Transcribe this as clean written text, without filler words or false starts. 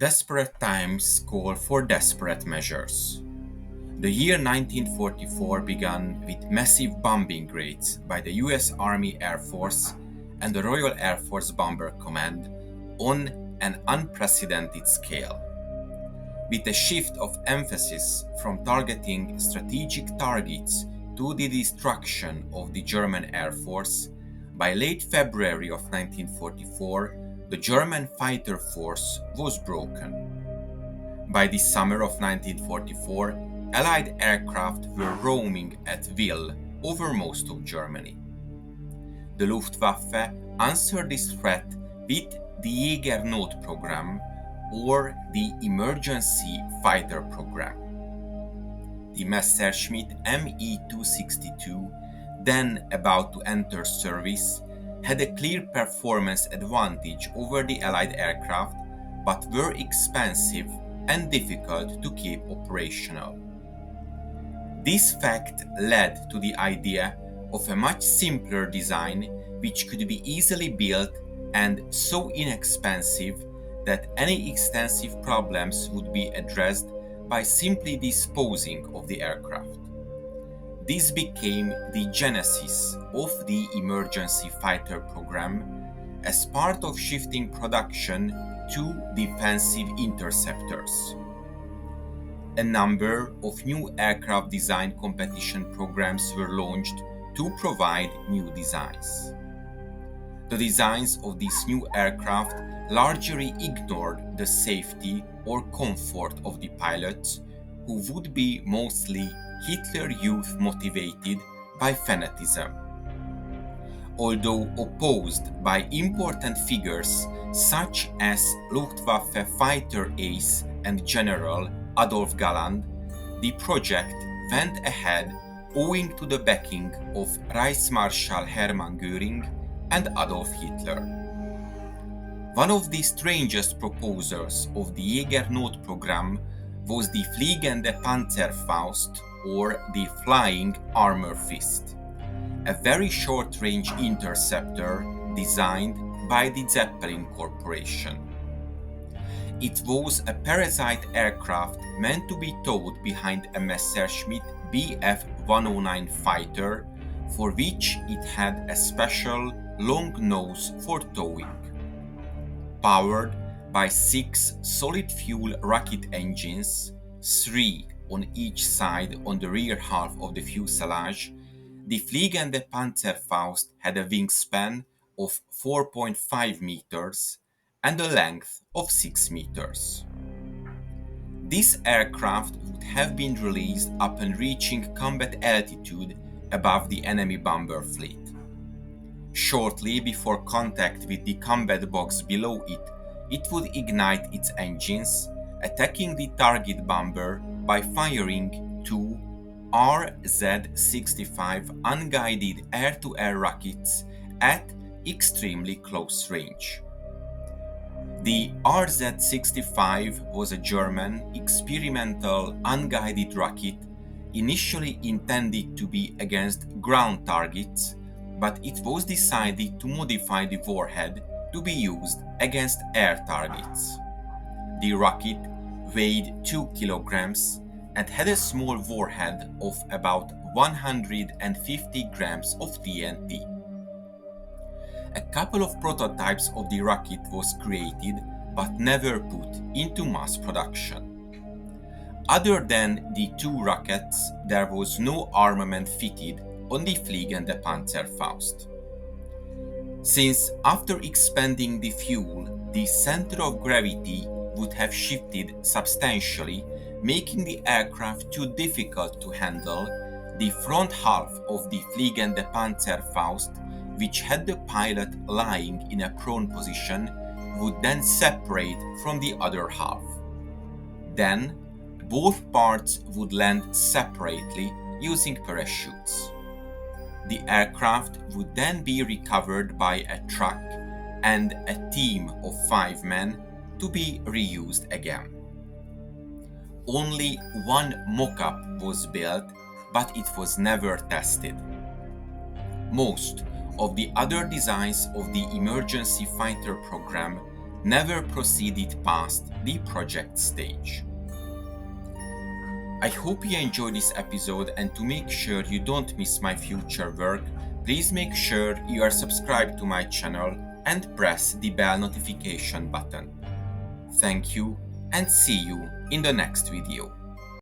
Desperate times call for desperate measures. The year 1944 began with massive bombing raids by the US Army Air Force and the Royal Air Force Bomber Command on an unprecedented scale. With a shift of emphasis from targeting strategic targets to the destruction of the German Air Force, by late February of 1944, the German fighter force was broken. By the summer of 1944, Allied aircraft were roaming at will over most of Germany. The Luftwaffe answered this threat with the Jäger Not program, or the Emergency Fighter Program. The Messerschmitt Me-262, then about to enter service, had a clear performance advantage over the Allied aircraft, but were expensive and difficult to keep operational. This fact led to the idea of a much simpler design which could be easily built and so inexpensive that any extensive problems would be addressed by simply disposing of the aircraft. This became the genesis of the Emergency Fighter Program as part of shifting production to defensive interceptors. A number of new aircraft design competition programs were launched to provide new designs. The designs of these new aircraft largely ignored the safety or comfort of the pilots, who would be mostly Hitler Youth motivated by fanatism. Although opposed by important figures such as Luftwaffe fighter ace and general Adolf Galland, the project went ahead owing to the backing of Reichsmarschall Hermann Göring and Adolf Hitler. One of the strangest proposers of the Jäger Not program was the Fliegende Panzerfaust, or the Flying Armor Fist, a very short-range interceptor designed by the Zeppelin Corporation. It was a Parasite aircraft meant to be towed behind a Messerschmitt Bf-109 fighter, for which it had a special long nose for towing. Powered by 6 solid-fuel rocket engines, 3 on each side on the rear half of the fuselage, the Fliegende Panzerfaust had a wingspan of 4.5 meters and a length of 6 meters. This aircraft would have been released upon reaching combat altitude above the enemy bomber fleet. Shortly before contact with the combat box below it, it would ignite its engines, attacking the target bomber by firing 2 RZ-65 unguided air-to-air rockets at extremely close range. The RZ-65 was a German experimental unguided rocket initially intended to be against ground targets, but it was decided to modify the warhead to be used against air targets. The rocket weighed 2 kilograms and had a small warhead of about 150 grams of TNT. A couple of prototypes of the rocket was created but never put into mass production. Other than the 2 rockets, there was no armament fitted on the Fliegende Panzerfaust. Since after expanding the fuel, the center of gravity would have shifted substantially, making the aircraft too difficult to handle, the front half of the Fliegende Panzerfaust, which had the pilot lying in a prone position, would then separate from the other half. Then, both parts would land separately using parachutes. The aircraft would then be recovered by a truck and a team of 5 men to be reused again. Only one mock-up was built, but it was never tested. Most of the other designs of the Emergency Fighter Program never proceeded past the project stage. I hope you enjoyed this episode, and to make sure you don't miss my future work, please make sure you are subscribed to my channel and press the bell notification button. Thank you, and see you in the next video.